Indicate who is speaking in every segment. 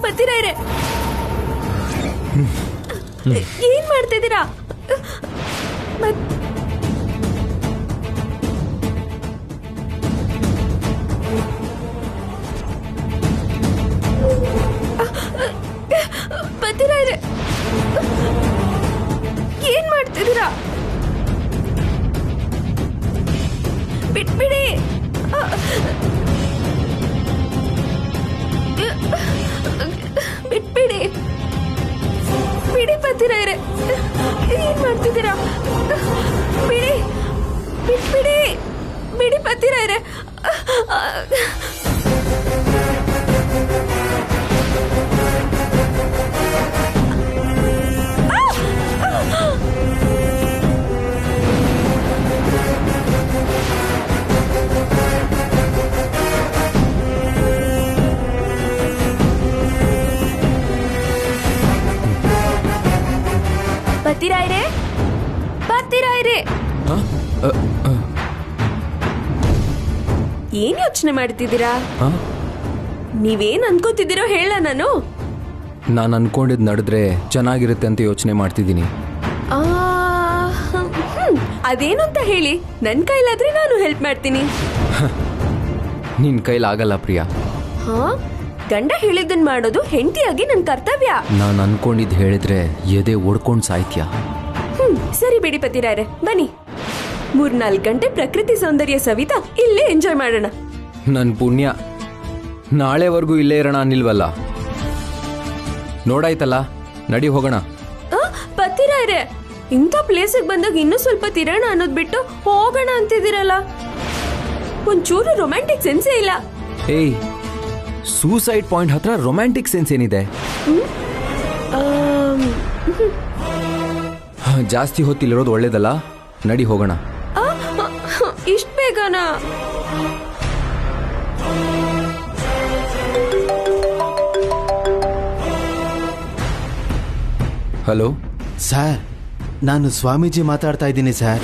Speaker 1: ಪತಿರಾಯ್ರೆ, ಏನ್ ಮಾಡ್ತಿದ್ದೀರಾ? ಪತಿರಾಯ್ರೆ, ಏನ್ ಮಾಡ್ತಿದ್ದೀರಾ? ಬಿಟ್ಬಿಡಿ. ಬಿಟ್ಬಿಡಿ, ಬಿಡಿ ಪತಿರಾಯ್ರೆ, ಏನ್ ಮಾಡ್ತಿದ್ದೀರಾ? ಬಿಡಿ, ಬಿಟ್ಬಿಡಿ, ಬಿಡಿ ಪತಿರಾಯ್ರೆ. ಪತಿರಾಯ್ರೆ, ಪತಿರಾಯ್ರೆ, ಏನ್ ಯೋಚನೆ ಮಾಡ್ತಿದ್ದೀರಾ? ನೀವೇನ್ ಅನ್ಕೋತಿದ್ದೀರೋ ಹೇಳ. ನಾನು
Speaker 2: ಅನ್ಕೊಂಡಿದ್ ನಡೆದ್ರೆ ಚೆನ್ನಾಗಿರುತ್ತೆ ಅಂತ ಯೋಚನೆ ಮಾಡ್ತಿದ್ದೀನಿ.
Speaker 1: ಅದೇನು ಅಂತ ಹೇಳಿ, ನನ್ ಕೈಲಾದ್ರೆ ನಾನು ಹೆಲ್ಪ್ ಮಾಡ್ತೀನಿ.
Speaker 2: ನಿನ್ ಕೈಲಾಗಲ್ಲ ಪ್ರಿಯಾ.
Speaker 1: ಗಂಡ ಹೇಳಿದ್ದನ್ ಮಾಡೋದು ಹೆಂಡತಿಯಾಗಿ ನನ್ ಕರ್ತವ್ಯ.
Speaker 2: ನಾನು ಅನ್ಕೊಂಡಿದ್ ಹೇಳಿದ್ರೆ ಎದೆ ಒಡ್ಕೊಂಡ್ ಸಾಯ್ತ್ಯಾ.
Speaker 1: ಸರಿ ಬಿಡಿ ಪತಿರಾಯ್ರೆ, ಬನ್ನಿ 3-4 ಗಂಟೆ ಪ್ರಕೃತಿ ಸೌಂದರ್ಯ ಸವಿತಾ ಇಲ್ಲೇ ಎಂಜಾಯ್ ಮಾಡೋಣ.
Speaker 2: ನನ್ ಪುಣ್ಯ, ನಾಳೆವರೆಗೂ ಇಲ್ಲೇ ಇರೋಣ ಅನ್ನಿಲ್ವಲ್ಲ. ನೋಡಾಯ್ತಲ್ಲ, ನಡಿ ಹೋಗೋಣ.
Speaker 1: ಪತಿರಾಯ್ರೆ, ಇಂಥ ಪ್ಲೇಸಿಗೆ ಬಂದಾಗ ಇನ್ನೂ ಸ್ವಲ್ಪ ತಿರೋಣ ಅನ್ನೋದ್ ಬಿಟ್ಟು ಹೋಗೋಣ ಅಂತಿದ್ದೀರಲ್ಲ. ಒಂಚೂರು ರೊಮ್ಯಾಂಟಿಕ್ ಸೆನ್ಸೇ ಇಲ್ಲ.
Speaker 2: ಏಯ್, ಸೂಸೈಡ್ ಪಾಯಿಂಟ್ ಹತ್ರ ರೊಮ್ಯಾಂಟಿಕ್ ಸೆನ್ಸ್ ಏನಿದೆ? ಜಾಸ್ತಿ ಹೊತ್ತಿಲ್ಲಿರೋದು ಒಳ್ಳೇದಲ್ಲ. ನಡಿ ಹೋಗೋಣ.
Speaker 1: ಇಷ್ಟ ಬೇಗನಾ?
Speaker 2: ಹಲೋ
Speaker 3: ಸರ್, ನಾನು ಸ್ವಾಮೀಜಿ ಮಾತಾಡ್ತಾ ಇದ್ದೀನಿ ಸರ್.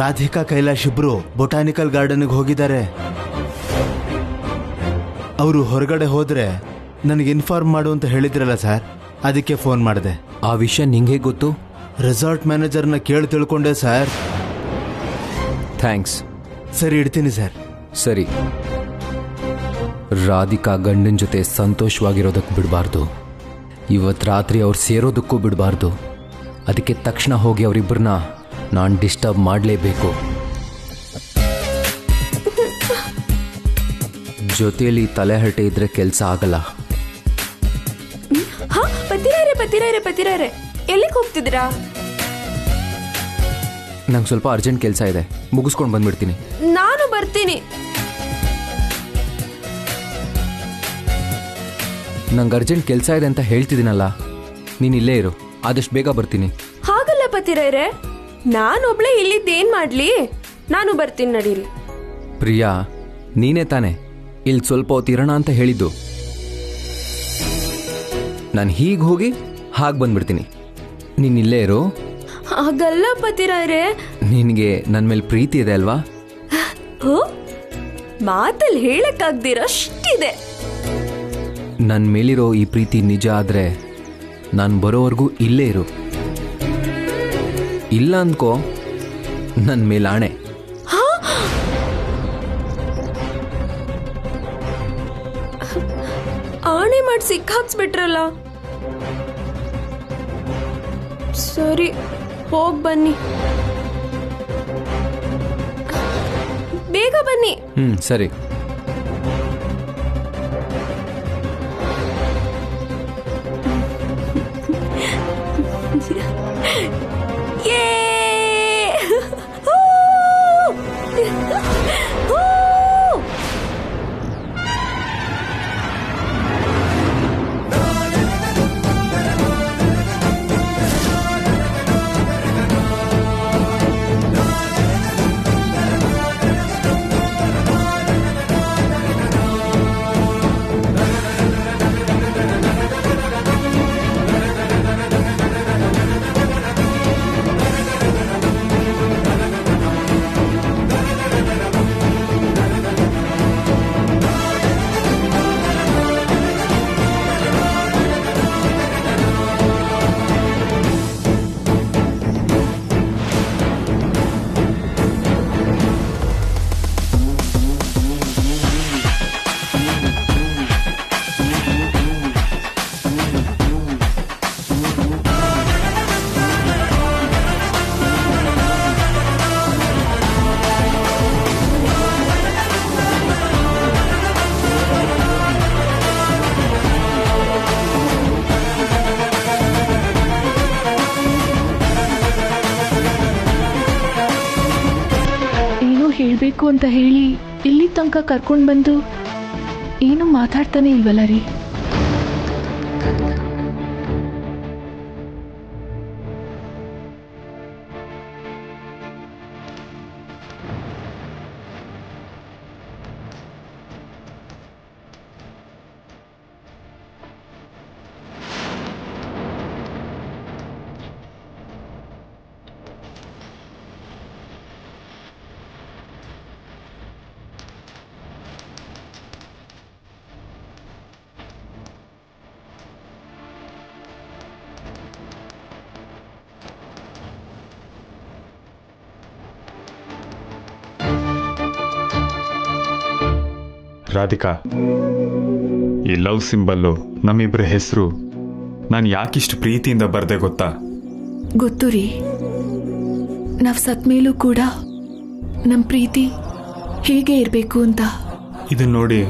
Speaker 3: ರಾಧಿಕಾ ಕೈಲಾಶ್ ಇಬ್ರು ಬೊಟಾನಿಕಲ್ ಗಾರ್ಡನ್ಗೆ ಹೋಗಿದ್ದಾರೆ. ಅವರು ಹೊರಗಡೆ ಹೋದ್ರೆ ನನಗೆ ಇನ್ಫಾರ್ಮ್ ಮಾಡು ಅಂತ ಹೇಳಿದ್ರಲ್ಲ ಸರ್, ಅದಕ್ಕೆ ಫೋನ್ ಮಾಡಿದೆ.
Speaker 2: ಆ ವಿಷಯ ನಿಂಗೆ ಗೊತ್ತು?
Speaker 3: ರೆಸಾರ್ಟ್ ಮ್ಯಾನೇಜರ್ನ ಕೇಳಿ ತಿಳ್ಕೊಂಡೆ ಸರ್.
Speaker 2: ಥ್ಯಾಂಕ್ಸ್.
Speaker 3: ಸರಿ, ಇಡ್ತೀನಿ ಸರ್.
Speaker 2: ಸರಿ. ರಾಧಿಕಾ ಗಂಡನ ಜೊತೆ ಸಂತೋಷವಾಗಿರೋದಕ್ಕೆ ಬಿಡಬಾರ್ದು. ಇವತ್ತು ರಾತ್ರಿ ಅವ್ರು ಸೇರೋದಕ್ಕೂ ಬಿಡಬಾರ್ದು. ಅದಕ್ಕೆ ತಕ್ಷಣ ಹೋಗಿ ಅವರಿಬ್ಬರನ್ನ ನಾನು ಡಿಸ್ಟರ್ಬ್ ಮಾಡಲೇಬೇಕು. ಜೊತೆಯಲ್ಲಿ ತಲೆಹರಟೆ ಇದ್ರೆ ಕೆಲಸ ಆಗಲ್ಲ.
Speaker 1: ಪತಿರಾಯ್ರೆ, ಎಲ್ಲಿಗೆ ಹೋಗ್ತಿದ್ದೀರಾ?
Speaker 2: ನಂಗೆ ಸ್ವಲ್ಪ ಅರ್ಜೆಂಟ್ ಕೆಲಸ ಇದೆ, ಮುಗಿಸ್ಕೊಂಡು ಬಂದ್ಬಿಡ್ತೀನಿ.
Speaker 1: ನಾನು ಬರ್ತೀನಿ.
Speaker 2: ನಂಗೆ ಅರ್ಜೆಂಟ್ ಕೆಲಸ ಇದೆ ಅಂತ ಹೇಳ್ತಿದ್ದೀನಲ್ಲ, ನೀನು ಇಲ್ಲೇ ಇರು, ಆದಷ್ಟು ಬೇಗ ಬರ್ತೀನಿ.
Speaker 1: ಹಾಗಲ್ಲ ಪತಿರಾಯ್ರೆ, ನಾನೊಬ್ಳೆ ಇಲ್ಲಿದ್ದೇನ್ ಮಾಡ್ಲಿ? ನಾನು ಬರ್ತೀನಿ, ನಡೀರಿ.
Speaker 2: ಪ್ರಿಯಾ, ನೀನೇ ತಾನೆ ಇಲ್ಲಿ ಸ್ವಲ್ಪ ಹೊತ್ತಿರೋಣ ಅಂತ ಹೇಳಿದ್ದು. ನಾನು ಹೀಗೆ ಹೋಗಿ ಹಾಗೆ ಬಂದ್ಬಿಡ್ತೀನಿ. ನೀನು ಇಲ್ಲೇ ಇರು.
Speaker 1: ಹಾಗಲ್ಲ ಪತಿರಾಯ್ರೆ,
Speaker 2: ನಿನಗೆ ನನ್ನ ಮೇಲೆ ಪ್ರೀತಿ ಇದೆ ಅಲ್ವಾ?
Speaker 1: ಮಾತಲ್ಲಿ ಹೇಳಕ್ಕಾಗ್ದಿರಷ್ಟಿದೆ.
Speaker 2: ನನ್ನ ಮೇಲಿರೋ ಈ ಪ್ರೀತಿ ನಿಜ ಆದರೆ ನಾನು ಬರೋವರೆಗೂ ಇಲ್ಲೇ ಇರು. ಇಲ್ಲ ಅಂದ್ಕೋ, ನನ್ನ ಮೇಲೆ ಆಣೆ.
Speaker 1: ಆಣೆ ಮಾಡಿ ಸಿಕ್ಕಾಕ್ಸ್ಬಿಟ್ರಲ್ಲ. ಸರಿ, ಹೋಗ್ ಬನ್ನಿ, ಬೇಗ ಬನ್ನಿ.
Speaker 2: ಸರಿ.
Speaker 4: ಹೇಳಬೇಕು ಅಂತ ಹೇಳಿ ಇಲ್ಲಿ ತನಕ ಕರ್ಕೊಂಡು ಬಂದು ಏನೂ ಮಾತಾಡ್ತಾನೆ ಇಲ್ವಲ್ಲ ರೀ.
Speaker 5: ರಾಧಿಕಾ, ಈ ಲವ್ ಸಿಂಬಲ್ಲು ನಮ್ಮಿಬ್ಬರ ಹೆಸರು ನಾನು ಯಾಕಿಷ್ಟು ಪ್ರೀತಿಯಿಂದ ಬರ್ದೆ ಗೊತ್ತಾ?
Speaker 4: ಗೊತ್ತು ರೀ, ನಾವು ಸತ್ ಮೇಲೂ ಕೂಡ ನಮ್ಮ ಪ್ರೀತಿ ಹೀಗೆ ಇರಬೇಕು ಅಂತ.
Speaker 5: ಇದು ನೋಡಿ,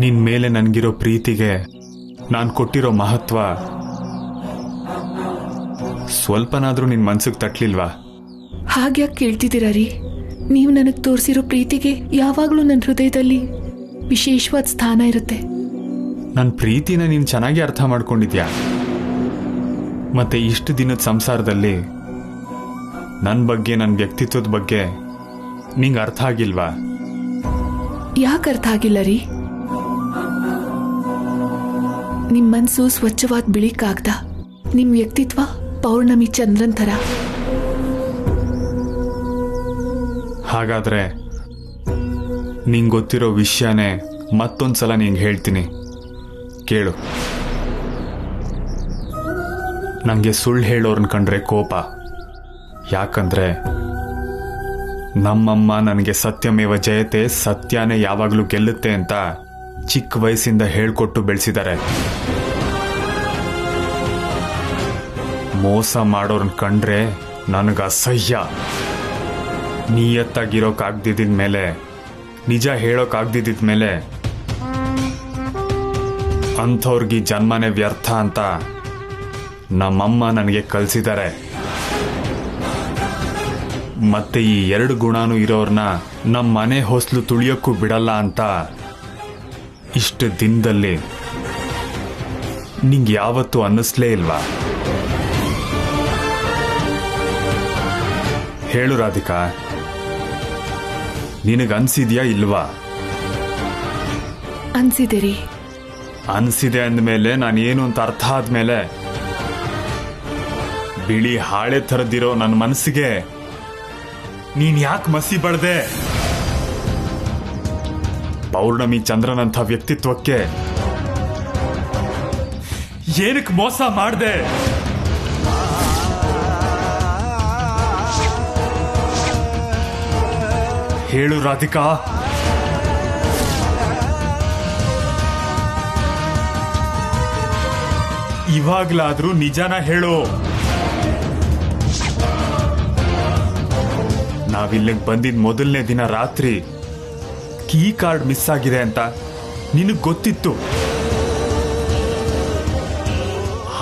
Speaker 5: ನಿನ್ ಮೇಲೆ ನನಗಿರೋ ಪ್ರೀತಿಗೆ ನಾನು ಕೊಟ್ಟಿರೋ ಮಹತ್ವ ಸ್ವಲ್ಪನಾದ್ರೂ ನಿನ್ ಮನ್ಸಿಗೆ ತಟ್ಲಿಲ್ವಾ?
Speaker 4: ಹಾಗ್ಯಾಕೆ ಕೇಳ್ತಿದ್ದೀರಾ ರೀ? ನೀವು ನನಗೆ ತೋರಿಸಿರೋ ಪ್ರೀತಿಗೆ ಯಾವಾಗಲೂ ನನ್ನ ಹೃದಯದಲ್ಲಿ ವಿಶೇಷವಾದ ಸ್ಥಾನ ಇರುತ್ತೆ.
Speaker 5: ನನ್ನ ಪ್ರೀತಿನ ನೀನು ಚೆನ್ನಾಗಿ ಅರ್ಥ ಮಾಡ್ಕೊಂಡಿದ್ಯಾ. ಮತ್ತೆ ಇಷ್ಟು ದಿನದ ಸಂಸಾರದಲ್ಲಿ ನನ್ನ ಬಗ್ಗೆ, ನನ್ನ ವ್ಯಕ್ತಿತ್ವದ ಬಗ್ಗೆ ನಿಂಗೆ ಅರ್ಥ ಆಗಿಲ್ವಾ?
Speaker 4: ಯಾಕೆ ಅರ್ಥ ಆಗಿಲ್ಲ ರೀ? ನಿಮ್ಮ ಮನಸ್ಸು ಸ್ವಚ್ಛವಾದ ಬಿಳಿ ಕಾಗ್ದ, ನಿಮ್ಮ ವ್ಯಕ್ತಿತ್ವ ಪೌರ್ಣಮಿ ಚಂದ್ರನ್ ಥರ.
Speaker 5: ಹಾಗಾದ್ರೆ ನಿಂಗೆ ಗೊತ್ತಿರೋ ವಿಷಯನೇ ಮತ್ತೊಂದ್ಸಲ ನಿಂಗೆ ಹೇಳ್ತೀನಿ, ಕೇಳು. ನನಗೆ ಸುಳ್ಳು ಹೇಳೋರ್ನ ಕಂಡ್ರೆ ಕೋಪ. ಯಾಕಂದ್ರೆ ನಮ್ಮಮ್ಮ ನನಗೆ ಸತ್ಯಮೇವ ಜಯತೆ, ಸತ್ಯನೇ ಯಾವಾಗಲೂ ಗೆಲ್ಲುತ್ತೆ ಅಂತ ಚಿಕ್ಕ ವಯಸ್ಸಿಂದ ಹೇಳ್ಕೊಟ್ಟು ಬೆಳೆಸಿದ್ದಾರೆ. ಮೋಸ ಮಾಡೋರ್ನ ಕಂಡ್ರೆ ನನಗೆ ಅಸಹ್ಯ. ನಿಯತ್ತಾಗಿರೋಕ್ಕಾಗ್ದಿದ್ದ ಮೇಲೆ, ನಿಜ ಹೇಳೋಕ್ಕಾಗ್ದಿದ್ದ ಮೇಲೆ ಅಂಥವ್ರಿಗೆ ಜನ್ಮನೇ ವ್ಯರ್ಥ ಅಂತ ನಮ್ಮಮ್ಮ ನನಗೆ ಕಲಿಸಿದ್ದಾರೆ. ಮತ್ತೆ ಈ ಎರಡು ಗುಣನೂ ಇರೋರ್ನ ನಮ್ಮ ಮನೆ ಹೊಸ್ಲು ತುಳಿಯೋಕ್ಕೂ ಬಿಡಲ್ಲ ಅಂತ ಇಷ್ಟು ದಿನದಲ್ಲಿ ನಿಂಗೆ ಯಾವತ್ತೂ ಅನ್ನಿಸ್ಲೇ ಇಲ್ವಾ? ಹೇಳು ರಾಧಿಕಾ, ನಿನಗನ್ಸಿದ್ಯಾ ಇಲ್ವಾ?
Speaker 4: ಅನ್ಸಿದೆ ರೀ.
Speaker 5: ಅನ್ಸಿದೆ ಅಂದಮೇಲೆ ನಾನೇನು ಅಂತ ಅರ್ಥ ಆದ್ಮೇಲೆ ಬಿಳಿ ಹಾಳೆ ಥರದಿರೋ ನನ್ನ ಮನಸ್ಸಿಗೆ ನೀನ್ ಯಾಕೆ ಮಸಿ ಬಳ್ದೆ? ಪೌರ್ಣಮಿ ಚಂದ್ರನಂಥ ವ್ಯಕ್ತಿತ್ವಕ್ಕೆ ಏನಕ್ಕೆ ಮೋಸ ಮಾಡ್ದೆ? ಹೇಳು ರಾಧಿಕಾ. ಇವಾಗ್ಲಾದ್ರೂ ನಿಜಾನ ಹೇಳು. ನಾವಿಲ್ಲಿಗೆ ಬಂದಿದ್ ಮೊದಲನೇ ದಿನ ರಾತ್ರಿ ಕೀ ಕಾರ್ಡ್ ಮಿಸ್ ಆಗಿದೆ ಅಂತ ನಿನಗ್ ಗೊತ್ತಿತ್ತು,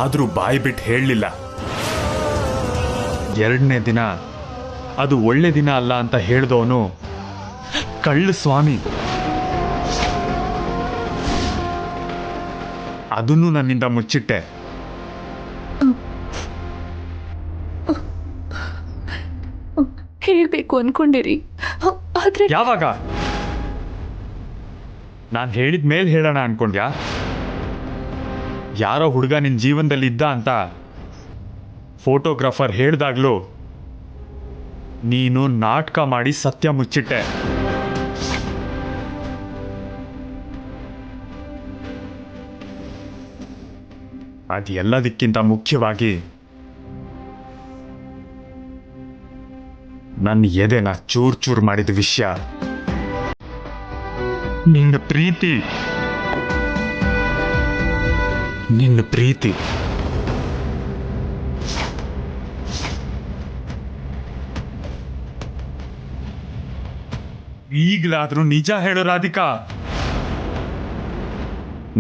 Speaker 5: ಆದ್ರೂ ಬಾಯಿ ಬಿಟ್ಟು ಹೇಳಲಿಲ್ಲ. ಎರಡನೇ ದಿನ ಅದು ಒಳ್ಳೆ ದಿನ ಅಲ್ಲ ಅಂತ ಹೇಳ್ದವನು ಕಳ್ಳ ಸ್ವಾಮಿ. ಅದನ್ನು ನನ್ನಿಂದ ಮುಚ್ಚಿಟ್ಟೆ.
Speaker 4: ಹೇಳ್ಬೇಕು ಅನ್ಕೊಂಡಿರಿ, ಆದ್ರೆ
Speaker 5: ಯಾವಾಗ? ನಾನು ಹೇಳಿದ ಮೇಲೆ ಹೇಳೋಣ ಅನ್ಕೊಂಡ್ಯಾ? ಯಾರೋ ಹುಡುಗ ನಿನ್ನ ಜೀವನದಲ್ಲಿ ಇದ್ದ ಅಂತ ಫೋಟೋಗ್ರಾಫರ್ ಹೇಳ್ದಾಗ್ಲೂ ನೀನು ನಾಟಕ ಮಾಡಿ ಸತ್ಯ ಮುಚ್ಚಿಟ್ಟೆ. ಅದೆಲ್ಲದಕ್ಕಿಂತ ಮುಖ್ಯವಾಗಿ ನನ್ನ ಎದೆನ ಚೂರ್ ಚೂರ್ ಮಾಡಿದ ವಿಷಯ ನಿನ್ನ ಪ್ರೀತಿ. ನಿನ್ನ ಪ್ರೀತಿ ಈಗಲಾದ್ರೂ ನಿಜ ಹೇಳು ರಾಧಿಕಾ.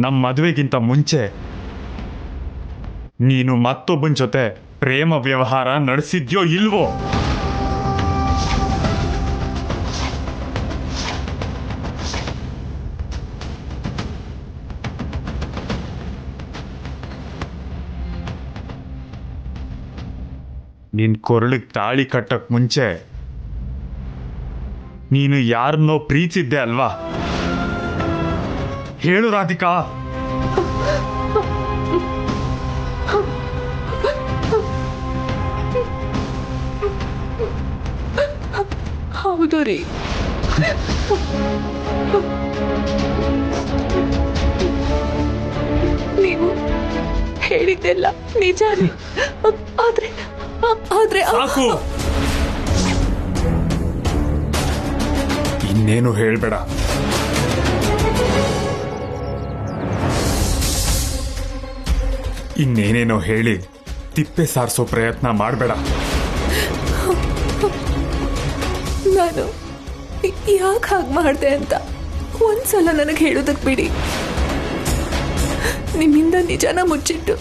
Speaker 5: ನಮ್ಮ ಮದುವೆಗಿಂತ ಮುಂಚೆ ನೀನು ಮತ್ತೊಬ್ಬನ ಜೊತೆ ಪ್ರೇಮ ವ್ಯವಹಾರ ನಡೆಸಿದ್ಯೋ ಇಲ್ವೋ? ನಿನ್ ಕೊರಳಿಗೆ ತಾಳಿ ಕಟ್ಟಕ್ ಮುಂಚೆ ನೀನು ಯಾರನ್ನೋ ಪ್ರೀತಿಸಿದ್ದೆ ಅಲ್ವಾ? ಹೇಳು ರಾಧಿಕಾ.
Speaker 4: ಹೌದು ರೀ. ನೀವು ಹೇಳಿದ್ದೆಲ್ಲ ನಿಜಾನೇ. ಆದ್ರೆ ಆದ್ರೆ
Speaker 5: ಸಾಕು, ಇನ್ನೇನು ಹೇಳ್ಬೇಡ. ಇನ್ನೇನೇನೋ ಹೇಳಿ ತಿಪ್ಪೆ ಸಾರಿಸೋ ಪ್ರಯತ್ನ ಮಾಡಬೇಡ.
Speaker 4: ನಾನು ಯಾಕೆ ಹಾಗೆ ಮಾಡಿದೆ ಅಂತ ಒಂದ್ಸಲ ನನಗೆ ಹೇಳೋದಕ್ಕೆ ಬಿಡಿ. ನಿಮ್ಮಿಂದ ನಿಜಾನ ಮುಚ್ಚಿಟ್ಟು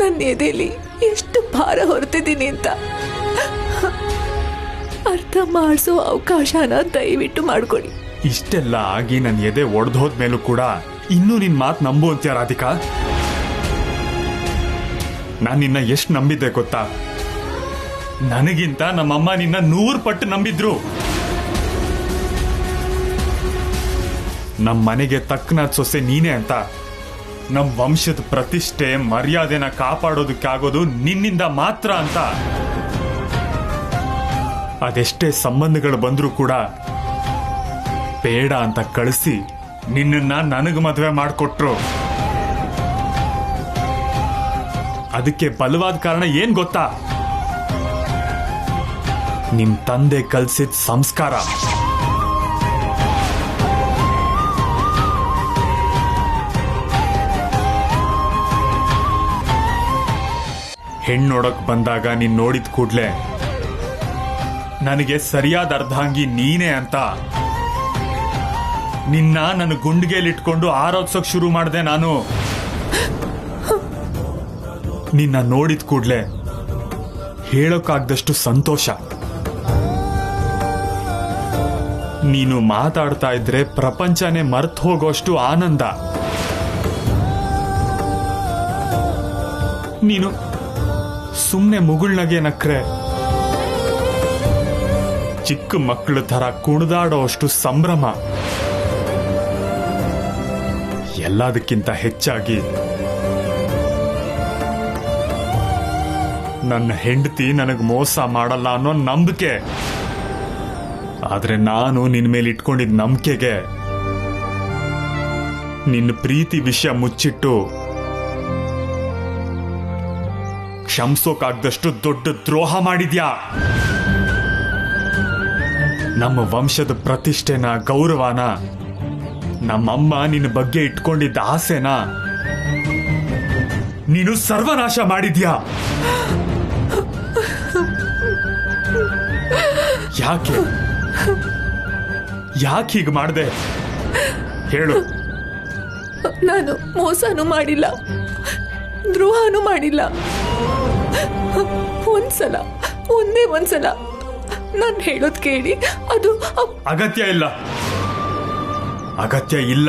Speaker 4: ನನ್ನ ಎದೆಯಲ್ಲಿ ಎಷ್ಟು ಭಾರ ಹೊರತಿದ್ದೀನಿ ಅಂತ ಅರ್ಥ ಮಾಡಿಸೋ ಅವಕಾಶನ ದಯವಿಟ್ಟು ಮಾಡ್ಕೊಳ್ಳಿ.
Speaker 5: ಇಷ್ಟೆಲ್ಲ ಆಗಿ ನನ್ನ ಎದೆ ಒಡೆದು ಹೋದ್ಮೇಲೂ ಕೂಡ ಇನ್ನೂ ನಿನ್ ಮಾತು ನಂಬು ಅಂತ್ಯ ರಾಧಿಕಾ? ನಾನು ನಿನ್ನ ಎಷ್ಟು ನಂಬಿದ್ದೆ ಗೊತ್ತಾ? ನನಗಿಂತ ನಮ್ಮಮ್ಮ ನಿನ್ನ 100 ಪಟ್ಟು ನಂಬಿದ್ರು. ನಮ್ಮ ಮನೆಗೆ ತಕ್ಕನಾದ ಸೊಸೆ ನೀನೇ ಅಂತ, ನಮ್ಮ ವಂಶದ ಪ್ರತಿಷ್ಠೆ ಮರ್ಯಾದೆನ ಕಾಪಾಡೋದಕ್ಕಾಗೋದು ನಿನ್ನಿಂದ ಮಾತ್ರ ಅಂತ. ಅದೆಷ್ಟೇ ಸಂಬಂಧಗಳು ಬಂದ್ರೂ ಕೂಡ ಬೇಡ ಅಂತ ಕಳಿಸಿ ನಿನ್ನನ್ನ ನನಗೆ ಮದುವೆ ಮಾಡಿಕೊಟ್ರು. ಅದಕ್ಕೆ ಬಲವಾದ ಕಾರಣ ಏನ್ ಗೊತ್ತಾ? ನಿಮ್ ತಂದೆ ಕಲ್ಸಿದ ಸಂಸ್ಕಾರ. ಹೆಣ್ಣೋಡಕ್ ಬಂದಾಗ ನೀನ್ ನೋಡಿದ ಕೂಡ್ಲೆ ನನಗೆ ಸರಿಯಾದ ಅರ್ಧಾಂಗಿ ನೀನೇ ಅಂತ ನಿನ್ನ ನನ್ನ ಗುಂಡಿಗೆಲಿಟ್ಕೊಂಡು ಆರೋಗ್ಸೋಕ್ ಶುರು ಮಾಡಿದೆ ನಾನು. ನಿನ್ನ ನೋಡಿದ ಕೂಡ್ಲೆ ಹೇಳೋಕ್ಕಾಗ್ದಷ್ಟು ಸಂತೋಷ. ನೀನು ಮಾತಾಡ್ತಾ ಇದ್ರೆ ಪ್ರಪಂಚನೇ ಮರ್ತು ಹೋಗೋಷ್ಟು ಆನಂದ. ನೀನು ಸುಮ್ನೆ ಮುಗುಳ್ನಗೆ ನಕ್ರೆ ಚಿಕ್ಕ ಮಕ್ಕಳ ತರ ಕುಣಿದಾಡೋ ಅಷ್ಟು ಸಂಭ್ರಮ. ಎಲ್ಲದಕ್ಕಿಂತ ಹೆಚ್ಚಾಗಿ ನನ್ನ ಹೆಂಡತಿ ನನಗೆ ಮೋಸ ಮಾಡಲ್ಲ ಅನ್ನೋ ನಂಬಿಕೆ. ಆದ್ರೆ ನಾನು ನಿನ್ ಮೇಲೆ ಇಟ್ಕೊಂಡಿದ್ದ ನಂಬಿಕೆಗೆ ನಿನ್ನ ಪ್ರೀತಿ ವಿಷಯ ಮುಚ್ಚಿಟ್ಟು ಕ್ಷಮಿಸೋಕಾಗ್ದಷ್ಟು ದೊಡ್ಡ ದ್ರೋಹ ಮಾಡಿದ್ಯಾ. ನಮ್ಮ ವಂಶದ ಪ್ರತಿಷ್ಠೆನ, ಗೌರವನ, ನಮ್ಮಮ್ಮ ನಿನ್ನ ಬಗ್ಗೆ ಇಟ್ಕೊಂಡಿದ್ದ ಆಸೆನ ನೀನು ಸರ್ವನಾಶ ಮಾಡಿದ್ಯಾ. ಯಾಕೆ ಹೀಗೆ ಮಾಡಿದೆ ಹೇಳು?
Speaker 4: ನಾನು ಮೋಸನೂ ಮಾಡಿಲ್ಲ, ದ್ರೋಹನೂ ಮಾಡಿಲ್ಲ. ಒಂದೇ ಒಂದ್ಸಲ ನಾನು ಹೇಳೋದ್ ಕೇಳಿ. ಅದು
Speaker 5: ಅಗತ್ಯ ಇಲ್ಲ.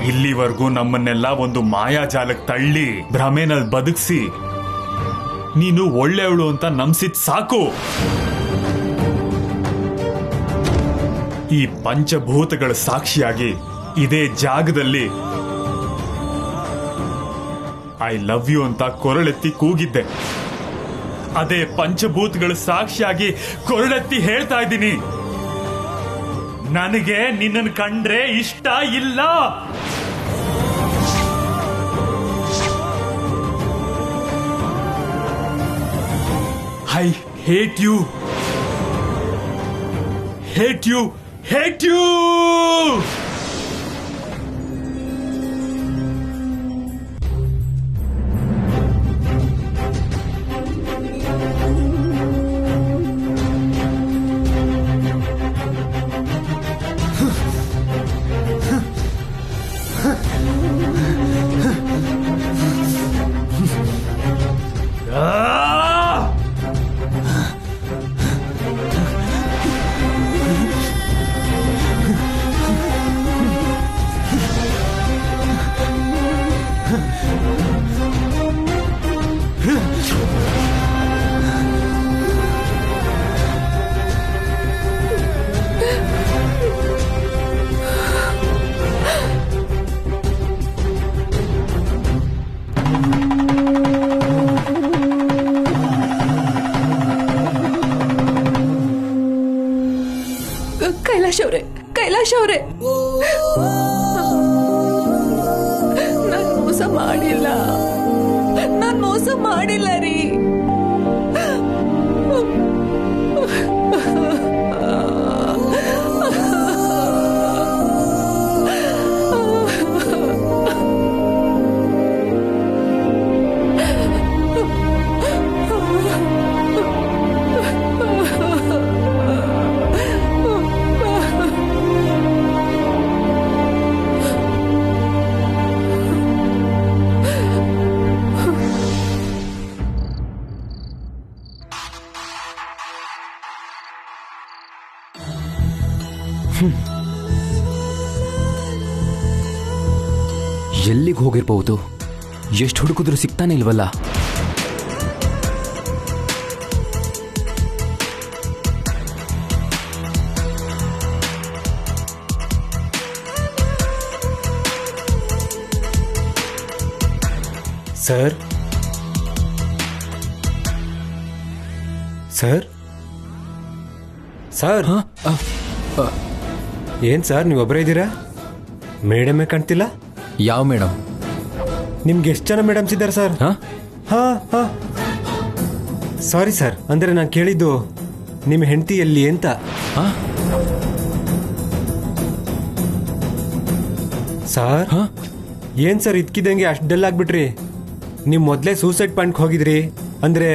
Speaker 5: ಇಲ್ಲಿವರೆಗೂ ನಮ್ಮನ್ನೆಲ್ಲ ಒಂದು ಮಾಯಾಜಾಲಕ್ಕೆ ತಳ್ಳಿ ಭ್ರಮೆನಲ್ಲಿ ಬದುಕಿಸಿ ನೀನು ಒಳ್ಳೆಯವಳು ಅಂತ ನಂಬಿಸಿದ್ ಸಾಕು. ಈ ಪಂಚಭೂತಗಳ ಸಾಕ್ಷಿಯಾಗಿ ಇದೇ ಜಾಗದಲ್ಲಿ ಐ ಲವ್ ಯು ಅಂತ ಕೊರಳೆತ್ತಿ ಕೂಗಿದ್ದೆ. ಅದೇ ಪಂಚಭೂತಗಳ ಸಾಕ್ಷಿಯಾಗಿ ಕೊರಳೆತ್ತಿ ಹೇಳ್ತಾ ಇದ್ದೀನಿ, ನನಗೆ ನಿನ್ನನ್ನು ಕಂಡ್ರೆ ಇಷ್ಟ ಇಲ್ಲ. I hate you, hate you, hate you.
Speaker 4: ಮಾಡ್ಬಿಟ್ಟವ್ರೆ. ನಾನ್ ಮೋಸ ಮಾಡಿಲ್ಲ, ನಾನ್ ಮೋಸ ಮಾಡಿಲ್ಲ ರೀ.
Speaker 2: ಎಲ್ಲಿಗೆ ಹೋಗಿರ್ಬಹುದು? ಎಷ್ಟು ಹುಡುಕಿದ್ರು ಸಿಗ್ತಾನೆ ಇಲ್ವಲ್ಲ.
Speaker 6: ಸರ್ ಸರ್ ಸರ್ ಏನ್ ಸರ್ ನೀವು ಒಬ್ಬರೇ ಇದ್ದೀರಾ? ಮೇಡಮೇ ಕಾಣ್ತಿಲ್ಲ.
Speaker 2: ಯಾವ ಮೇಡಮ್?
Speaker 6: ನಿಮ್ಗೆ ಎಷ್ಟು ಜನ ಮೇಡಮ್ಸ್ ಇದ್ದಾರೆ ಸರ್? ಹಾ ಹಾ ಸಾರಿ ಸರ್, ಅಂದ್ರೆ ನಾನು ಕೇಳಿದ್ದು ನಿಮ್ಮ ಹೆಂಡತಿ ಎಲ್ಲಿ ಅಂತ. ಸರ್ ಏನ್ ಸರ್ ಇದ್ಕಿದಂಗೆ ಅಷ್ಟು ಡಲ್ ಆಗ್ಬಿಟ್ರಿ? ನೀವು ಮೊದಲೇ ಸೂಸೈಡ್ ಪಾಯಿಂಟ್ ಹೋಗಿದ್ರಿ ಅಂದ್ರೆ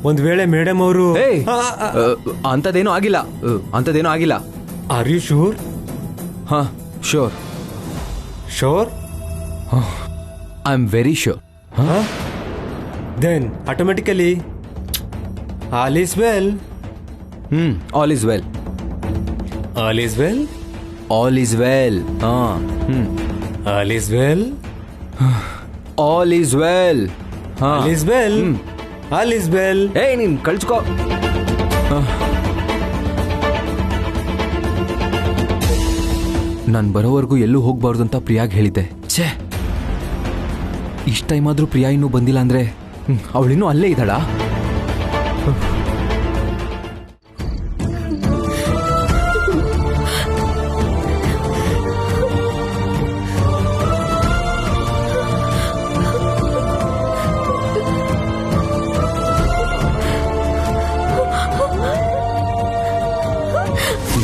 Speaker 6: ಒಂದ್ ವೇಳೆ ಮೇಡಮ್ ಅವರು
Speaker 2: ಅಂಥದ್ದೇನೂ ಆಗಿಲ್ಲ, ಅಂಥದ್ದೇನೂ ಆಗಿಲ್ಲ.
Speaker 6: Are you sure?
Speaker 2: ಹಾ sure.
Speaker 6: Sure?
Speaker 2: I am very sure.
Speaker 6: Then automatically all is well.
Speaker 2: All is well.
Speaker 6: All is well.
Speaker 2: All is well.
Speaker 6: All is well.
Speaker 2: All is well.
Speaker 6: All is well. All is well.
Speaker 2: ನೀನ್ ಕಳ್ಸ್ಕೋ. ನಾನು ಬರೋವರೆಗೂ ಎಲ್ಲೂ ಹೋಗ್ಬಾರ್ದು ಅಂತ ಪ್ರಿಯಾಗ್ ಹೇಳಿದ್ದೆ. ಛೇ, ಇಷ್ಟ ಟೈಮ್ ಆದ್ರೂ ಪ್ರಿಯಾ ಇನ್ನೂ ಬಂದಿಲ್ಲ ಅಂದ್ರೆ ಅವಳಿನ್ನೂ ಅಲ್ಲೇ ಇದ್ದಾಳ?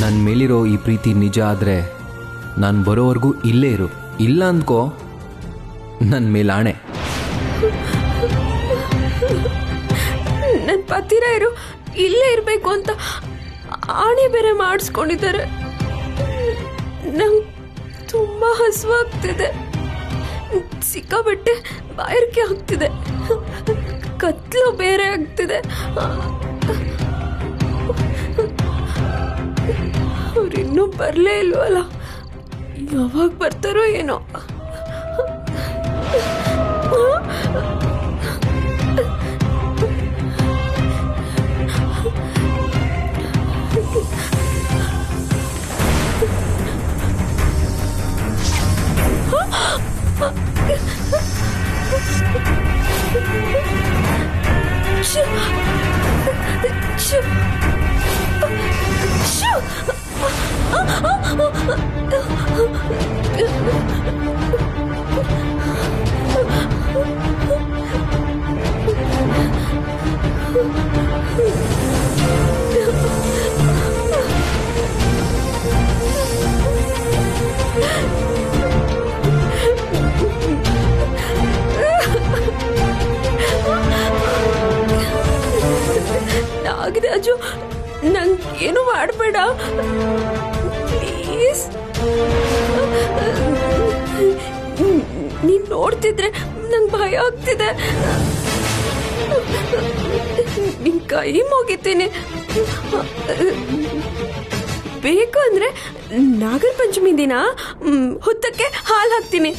Speaker 2: ನನ್ನ ಮೇಲಿರೋ ಈ ಪ್ರೀತಿ ನಿಜ ಆದ್ರೆ ನಾನು ಬರೋವರೆಗೂ ಇಲ್ಲೇ ಇರು. ಇಲ್ಲ ಅಂದ್ಕೋ, ನನ್ನ ಮೇಲಾಣೆ.
Speaker 1: ನನ್ನ ಪತಿರಾಯರು ಇಲ್ಲೇ ಇರಬೇಕು ಅಂತ ಆಣೆ ಬೇರೆ ಮಾಡಿಸ್ಕೊಂಡಿದ್ದಾರೆ. ನಂಗೆ ತುಂಬ ಹಸುವಾಗ್ತಿದೆ, ಸಿಕ್ಕಾಬಟ್ಟೆ ಬಾಯಾರಿಕೆ ಆಗ್ತಿದೆ, ಕತ್ಲು ಬೇರೆ ಆಗ್ತಿದೆ. ಅವ್ರಿನ್ನೂ ಬರಲೇ ಇಲ್ವಲ್ಲ, ಯಾವಾಗ ಬರ್ತಾರೋ ಏನೋ. ನಾಗರಾಜು, ನಂಗೇನು ಮಾಡಬೇಡ ಪ್ಲೀಸ್. ನೀನ್ ನೋಡ್ತಿದ್ರೆ ನಂಗೆ ಭಯ ಆಗ್ತಿದೆ. ನಿನ್ ಕೈ ಮುಗಿತೀನಿ. ಬೇಕು ಅಂದ್ರೆ ನಾಗರ ಪಂಚಮಿ ದಿನ ಹುತ್ತಕ್ಕೆ ಹಾಲು ಹಾಕ್ತೀನಿ.